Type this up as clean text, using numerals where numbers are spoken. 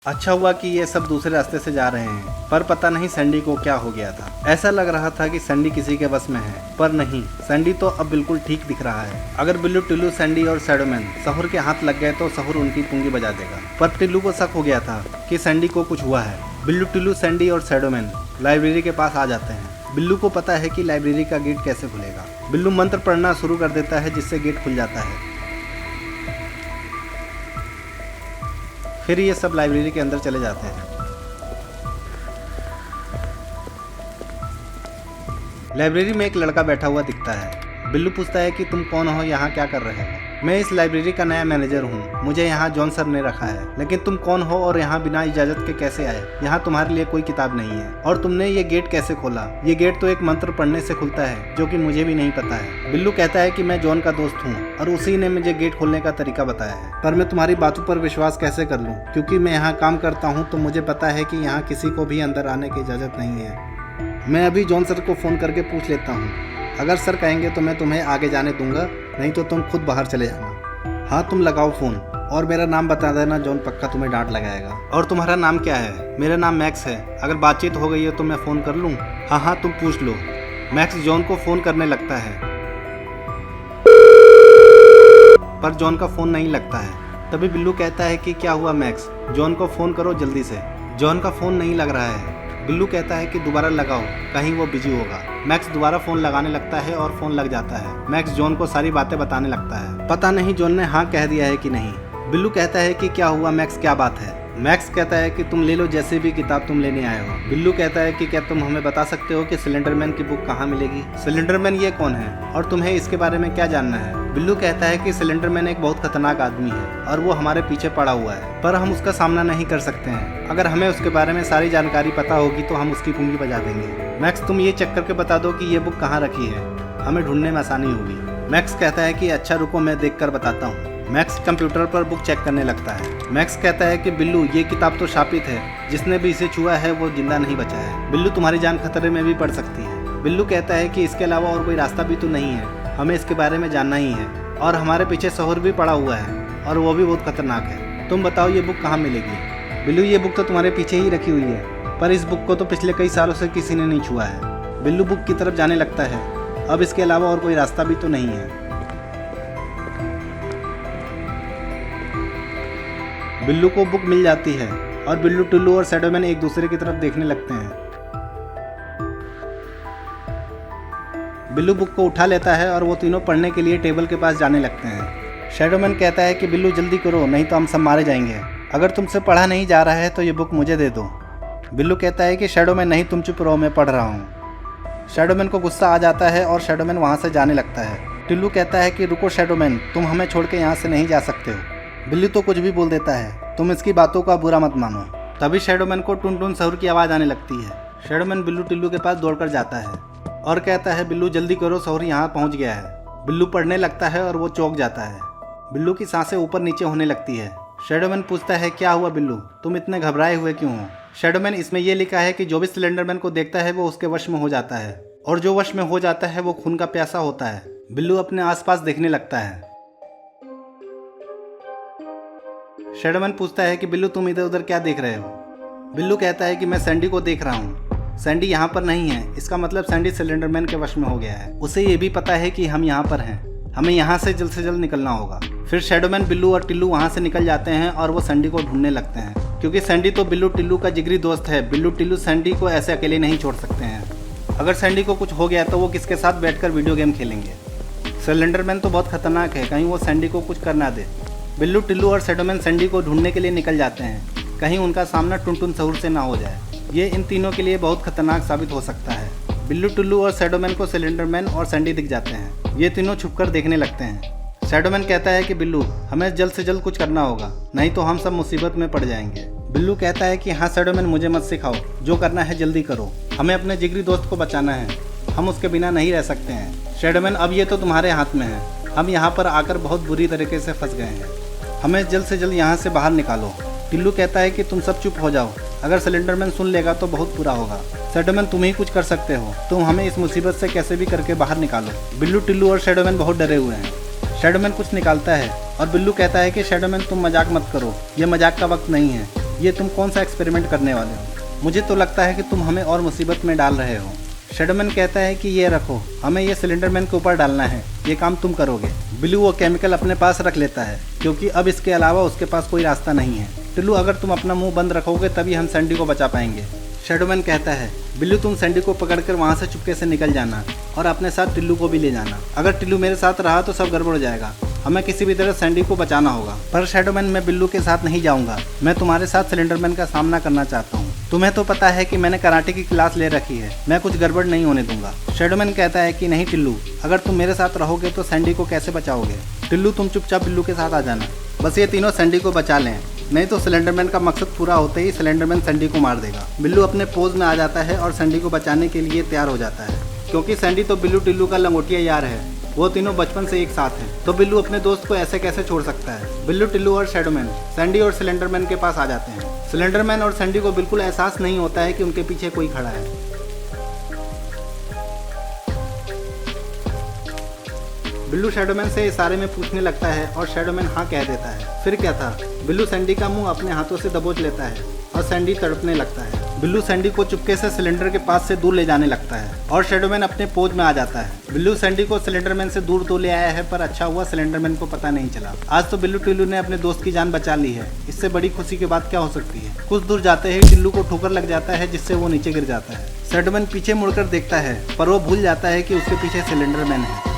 अच्छा हुआ कि ये सब दूसरे रास्ते से जा रहे हैं, पर पता नहीं सैंडी को क्या हो गया था। ऐसा लग रहा था कि सैंडी किसी के बस में है, पर नहीं, सैंडी तो अब बिल्कुल ठीक दिख रहा है। अगर बिल्लू, टिल्लू, सैंडी और शैडोमैन सहूर के हाथ लग गए तो सहूर उनकी पुंगी बजा देगा। पर टिल्लू को शक हो गया था कि सैंडी को कुछ हुआ है। बिल्लू, टिल्लू, सैंडी और शैडोमैन लाइब्रेरी के पास आ जाते हैं। बिल्लू को पता है कि लाइब्रेरी का गेट कैसे खुलेगा। बिल्लू मंत्र पढ़ना शुरू कर देता है, जिससे गेट खुल जाता है। फिर ये सब लाइब्रेरी के अंदर चले जाते हैं। लाइब्रेरी में एक लड़का बैठा हुआ दिखता है। बिल्लू पूछता है कि तुम कौन हो, यहाँ क्या कर रहे हो? मैं इस लाइब्रेरी का नया मैनेजर हूँ, मुझे यहाँ जॉन सर ने रखा है। लेकिन तुम कौन हो और यहाँ बिना इजाजत के कैसे आए? यहाँ तुम्हारे लिए कोई किताब नहीं है, और तुमने ये गेट कैसे खोला? ये गेट तो एक मंत्र पढ़ने से खुलता है, जो कि मुझे भी नहीं पता है। बिल्लू कहता है कि मैं जॉन का दोस्त हूँ और उसी ने मुझे गेट खोलने का तरीका बताया है, पर मैं तुम्हारी बातों पर विश्वास कैसे कर लूँ? क्योंकि मैं यहाँ काम करता हूँ तो मुझे पता है कि यहाँ किसी को भी अंदर आने की इजाज़त नहीं है। मैं अभी जॉन सर को फ़ोन करके पूछ लेता हूँ। अगर सर कहेंगे तो मैं तुम्हें आगे जाने दूंगा, नहीं तो तुम खुद बाहर चले जाना। हाँ, तुम लगाओ फ़ोन और मेरा नाम बता देना, जॉन पक्का तुम्हें डांट लगाएगा। और तुम्हारा नाम क्या है? मेरा नाम मैक्स है। अगर बातचीत हो गई है तो मैं फ़ोन कर लूँ? हाँ, तुम पूछ लो। मैक्स जॉन को फ़ोन करने लगता है, पर जॉन का फ़ोन नहीं लगता है। तभी बिल्लू कहता है कि क्या हुआ मैक्स, जॉन को फ़ोन करो जल्दी से। जॉन का फ़ोन नहीं लग रहा है। बिल्लू कहता है कि दोबारा लगाओ, कहीं वो बिजी होगा। मैक्स दोबारा फ़ोन लगाने लगता है और फ़ोन लग जाता है। मैक्स जॉन को सारी बातें बताने लगता है। पता नहीं जॉन ने हाँ कह दिया है कि नहीं। बिल्लू कहता है कि क्या हुआ मैक्स, क्या बात है? मैक्स कहता है कि तुम ले लो जैसे भी किताब तुम लेने आए हो। बिल्लू कहता है कि क्या तुम हमें बता सकते हो कि सिलेंडरमैन की बुक कहाँ मिलेगी? सिलेंडरमैन ये कौन है और तुम्हें इसके बारे में क्या जानना है? बिल्लू कहता है कि सिलेंडरमैन एक बहुत खतरनाक आदमी है और वो हमारे पीछे पड़ा हुआ है, पर हम उसका सामना नहीं कर सकते हैं। अगर हमें उसके बारे में सारी जानकारी पता होगी तो हम उसकी पुंगी बजा देंगे। मैक्स तुम ये चेक करके बता दो कि ये बुक कहाँ रखी है, हमें ढूंढने में आसानी होगी। मैक्स कहता है कि अच्छा रुको, मैं देख कर बताता हूँ। मैक्स कंप्यूटर पर बुक चेक करने लगता है। मैक्स कहता है कि बिल्लू ये किताब तो शापित है, जिसने भी इसे छुआ है वो जिंदा नहीं बचा है। बिल्लू तुम्हारी जान खतरे में भी पड़ सकती है। बिल्लू कहता है कि इसके अलावा और कोई रास्ता भी तो नहीं है, हमें इसके बारे में जानना ही है। और हमारे पीछे सहूर भी पड़ा हुआ है और वो भी बहुत खतरनाक है। तुम बताओ ये बुक कहाँ मिलेगी? बिल्लू ये बुक तो तुम्हारे पीछे ही रखी हुई है, पर इस बुक को तो पिछले कई सालों से किसी ने नहीं छुआ है। बिल्लू बुक की तरफ जाने लगता है। अब इसके अलावा और कोई रास्ता भी तो नहीं है। बिल्लू को बुक मिल जाती है और बिल्लू, टिल्लू और शैडोमैन एक दूसरे की तरफ देखने लगते हैं। बिल्लू बुक को उठा लेता है और वो तीनों पढ़ने के लिए टेबल के पास जाने लगते हैं। शैडोमैन कहता है कि बिल्लू जल्दी करो, नहीं तो हम सब मारे जाएंगे। अगर तुमसे पढ़ा नहीं जा रहा है तो ये बुक मुझे दे दो। बिल्लू कहता है कि शैडोमैन नहीं, तुम चुप रहो, मैं पढ़ रहा हूँ। शैडोमैन को गुस्सा आ जाता है और शैडोमैन वहाँ से जाने लगता है। टिल्लू कहता है कि रुको शैडोमैन, तुम हमें छोड़ के यहाँ से नहीं जा सकते हो। बिल्लू तो कुछ भी बोल देता है, तुम इसकी बातों का बुरा मत मानो। तभी शैडोमैन को टुन टुन सहूर की आवाज़ आने लगती है। शैडोमैन बिल्लू, टिल्लू के पास दौड़कर जाता है और कहता है बिल्लू जल्दी करो, सहूर यहाँ पहुँच गया है। बिल्लू पढ़ने लगता है और वो चौंक जाता है। बिल्लू की सांसें ऊपर नीचे होने लगती है। शैडोमैन पूछता है क्या हुआ बिल्लू, तुम इतने घबराए हुए क्यों हो? शैडोमैन इसमें यह लिखा है कि जो भी सिलेंडरमैन को देखता है वो उसके वश में हो जाता है, और जो वश में हो जाता है वो खून का प्यासा होता है। बिल्लू अपने आसपास देखने लगता है। शैडोमैन पूछता है कि बिल्लू तुम इधर उधर क्या देख रहे हो? बिल्लू कहता है कि मैं सैंडी को देख रहा हूँ। सैंडी यहाँ पर नहीं है, इसका मतलब सैंडी सिलेंडरमैन के वश में हो गया है। उसे ये भी पता है कि हम यहाँ पर हैं, हमें यहाँ से जल्द निकलना होगा। फिर शैडोमैन, बिल्लू और टिल्लू वहाँ से निकल जाते हैं और वो सैंडी को ढूंढने लगते हैं, क्योंकि सैंडी तो बिल्लू टिल्लू का जिगरी दोस्त है। बिल्लू टिल्लू सैंडी को ऐसे अकेले नहीं छोड़ सकते हैं। अगर सैंडी को कुछ हो गया तो वो किसके साथ बैठकर वीडियो गेम खेलेंगे? सिलेंडरमैन तो बहुत खतरनाक है, कहीं वो सैंडी को कुछ कर ना दे। बिल्लू, टिल्लू और शैडोमैन सैंडी को ढूंढने के लिए निकल जाते हैं, कहीं उनका सामना टुन टुन सहूर से ना हो जाए। ये इन तीनों के लिए बहुत खतरनाक साबित हो सकता है। बिल्लू, टिल्लू और शैडोमैन को सिलेंडरमैन और सैंडी दिख जाते हैं। ये तीनों छुपकर देखने लगते हैं। शैडोमैन कहता है कि बिल्लू हमें जल्द से जल्द कुछ करना होगा, नहीं तो हम सब मुसीबत में पड़ जाएंगे। बिल्लू कहता है कि हाँ शैडोमैन, मुझे मत सिखाओ, जो करना है जल्दी करो, हमें अपने जिगरी दोस्त को बचाना है, हम उसके बिना नहीं रह सकते हैं। शैडोमैन, अब ये तो तुम्हारे हाथ में है, हम यहाँ पर आकर बहुत बुरी तरीके से फंस गए हैं, हमें जल्द से जल्द यहाँ से बाहर निकालो। टिल्लू कहता है कि तुम सब चुप हो जाओ, अगर सिलेंडरमैन सुन लेगा तो बहुत बुरा होगा। शैडोमैन, तुम ही कुछ कर सकते हो, तुम हमें इस मुसीबत से कैसे भी करके बाहर निकालो। बिल्लू, टिल्लू और शैडोमैन बहुत डरे हुए हैं। शैडोमैन कुछ निकालता है और बिल्लू कहता है कि शैडोमैन तुम मजाक मत करो, ये मजाक का वक्त नहीं है, ये तुम कौन सा एक्सपेरिमेंट करने वाले हो? मुझे तो लगता है कि तुम हमें और मुसीबत में डाल रहे हो। शैडोमैन कहता है कि ये रखो, हमें ये सिलेंडरमैन के ऊपर डालना है, ये काम तुम करोगे। बिल्लू वो केमिकल अपने पास रख लेता है क्योंकि अब इसके अलावा उसके पास कोई रास्ता नहीं है। टिल्लू, अगर तुम अपना मुंह बंद रखोगे तभी हम सैंडी को बचा पाएंगे। शैडोमैन कहता है, बिल्लू तुम सैंडी को पकड़कर वहाँ से चुपके से निकल जाना और अपने साथ टिल्लू को भी ले जाना। अगर टिल्लू मेरे साथ रहा तो सब गड़बड़ हो जाएगा, हमें किसी भी तरह सैंडी को बचाना होगा। पर शैडोमैन, मैं बिल्लू के साथ नहीं जाऊंगा, मैं तुम्हारे साथ सिलेंडरमैन का सामना करना चाहता हूँ। तुम्हें तो पता है कि मैंने कराटे की क्लास ले रखी है, मैं कुछ गड़बड़ नहीं होने दूंगा। शैडोमैन कहता है कि नहीं टिल्लू, अगर तुम मेरे साथ रहोगे तो सैंडी को कैसे बचाओगे? टिल्लू, तुम चुपचाप बिल्लू के साथ आ जाना, बस ये तीनों सैंडी को बचा लें, नहीं तो सिलेंडरमैन का मकसद पूरा होते ही सिलेंडरमैन सैंडी को मार देगा। बिल्लू अपने पोज में आ जाता है और सैंडी को बचाने के लिए तैयार हो जाता है। क्योंकि सैंडी तो बिल्लू टिल्लू का लंगोटिया यार है, वो तीनों बचपन से एक साथ हैं, तो बिल्लू अपने दोस्त को ऐसे कैसे छोड़ सकता है। बिल्लू, टिल्लू और शैडोमैन सैंडी और सिलेंडरमैन के पास आ जाते हैं। सिलेंडरमैन और सैंडी को बिल्कुल एहसास नहीं होता है कि उनके पीछे कोई खड़ा है। बिल्लू शैडोमैन से इशारे में पूछने लगता है और शैडोमैन हाँ कह देता है। फिर क्या था, बिल्लू सैंडी का मुंह अपने हाथों से दबोच लेता है और सैंडी तड़पने लगता है। बिल्लू सैंडी को चुपके से सिलेंडर के पास से दूर ले जाने लगता है और शैडोमैन अपने पोज में आ जाता है। बिल्लू सैंडी को सिलेंडरमैन से दूर तो ले आया है, पर अच्छा हुआ सिलेंडरमैन को पता नहीं चला। आज तो बिल्लू टिल्लू ने अपने दोस्त की जान बचा ली है, इससे बड़ी खुशी की बात क्या हो सकती है। कुछ दूर जाते ही टिल्लू को ठोकर लग जाता है जिससे वो नीचे गिर जाता है। शैडोमैन पीछे मुड़कर देखता है पर वो भूल जाता है कि उसके पीछे सिलेंडरमैन है।